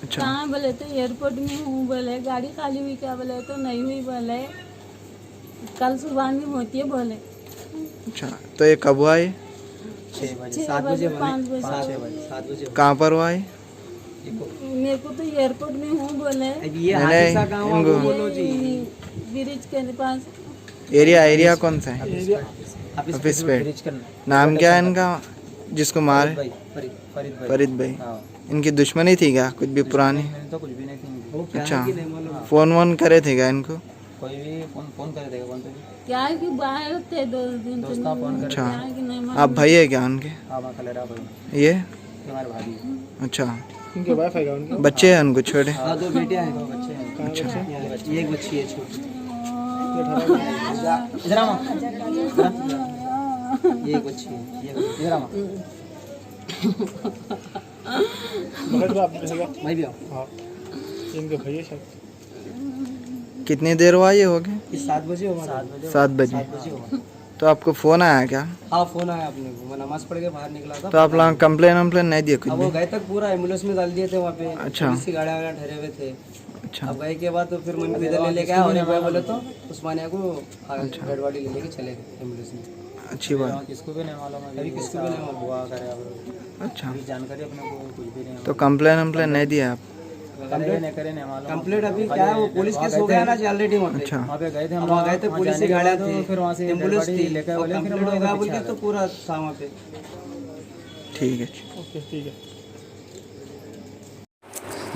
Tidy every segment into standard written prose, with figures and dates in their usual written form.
अच्छा। कहाँ बोले तो एयरपोर्ट में हूँ बोले, गाड़ी खाली हुई क्या बोले तो नहीं हुई बोले, कल सुबह में होती है बोले। अच्छा, तो ये कब हुआ ये? 6 बजे 6 बजे 5 बजे 7 बजे कहाँ पर हुआ ये? मेरे को तो एयरपोर्ट में हूँ बोले, ये नहीं, हादसा गाँव है, वो इनको- बोलो जी। ब्रिज के पास। एरिया कौन सा है? ऑफिस पे। ब्रिज करना। नाम क्या है इनका जिसको मारे? भाई फरीद भाई। फरीद भाई। हाँ। इनकी दुश्मनी थी क्या कुछ भी पुरानी? मैंने तो कुछ भी नहीं थी। वो क्या अच्छा। है कि नहीं मालूम। फोन वोन करे थे क्या इनको? कोई भी फोन कर देगा कौन तो भी। क्या है कि बाहर थे 2 दिन से, दोस्त का फोन कर। अच्छा। क्या है कि नहीं मालूम। आप भाई है क्या उनके? हाँ वहाँ कलरा भाई ये हमारे भाभी है। अच्छा, इनके वाइफ है क्या उनके? बच्चे हैं उनको छोटे? हाँ 2 बेटियाँ हैं 2 बच्चे हैं। अच्छा। ये एक बच्ची है छोटी। इधर आओ माँ। ये एक बच्ची है। ये इधर आओ माँ। मगर तो आप रहेगा। भाई भी आओ। हाँ, इनके भैया शायद। कितनी देर हुआ ये हो गए? ये 7 बजे होगा। 7 बजे। 7 बजे होगा। तो आपको फोन आया क्या? हाँ फोन आया अपने को, मैं नमाज पढ़ के बाहर निकला था। तो आप लोग कंप्लेन नहीं दिए कुछ अब वो भी? गए तक पूरा एम्बुलेंस में डाल दिए थे वहाँ पे। अच्छा। पुलिस की गाड़ियाँ वगैरह ठहरे हुए थे। अच्छा। अब गए के बाद तो फिर मम्मी को इधर ले लेके आया और भाई बोले तो उस्मानिया को डेड बॉडी ले लेके चले गए एम्बुलेंस में। अच्छी बात। किसको भी नहीं मालूम है अभी, किसको भी नहीं मालूम हुआ करे अब अच्छा, जानकारी अपने को कुछ भी नहीं। तो कंप्लेन नहीं दिया आप? कंप्लीट अभी क्या है, वो पुलिस केस हो गया ना ऑलरेडी वहाँ पे। अच्छा। वहाँ पे गए थे हम, वहाँ गए थे, पुलिस की गाड़ियाँ थी, फिर वहाँ से एम्बुलेंस थी, कंप्लीट होगा बोल के तो पूरा था वहाँ पे। ठीक है। ओके ठीक है।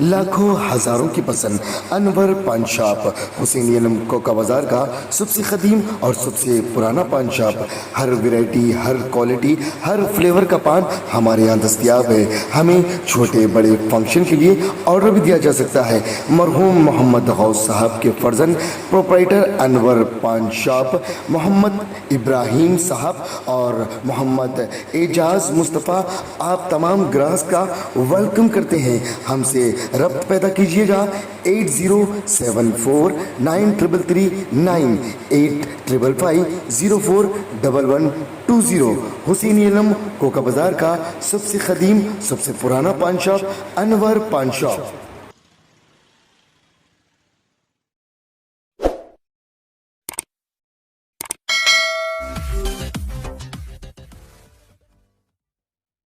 लाखों हजारों की पसंद अनवर पान शॉप, हुसैन कोका बाजार का सबसे कदीम और सबसे पुराना पान शॉप। हर वैरायटी, हर क्वालिटी, हर फ्लेवर का पान हमारे यहाँ दस्तयाब है। हमें छोटे बड़े फंक्शन के लिए ऑर्डर भी दिया जा सकता है। मरहूम मोहम्मद गौस साहब के फर्जंद प्रोप्राइटर अनवर पान शॉप मोहम्मद इब्राहिम साहब और मोहम्मद एजाज मुस्तफ़ा आप तमाम ग्राहक का वेलकम करते हैं। हमसे रब्त पैदा कीजिएगा 8074933339 8555041120। हुसैन कोका बाजार का सबसे कदीम सबसे पुराना पान शॉप अनवर पान शॉप।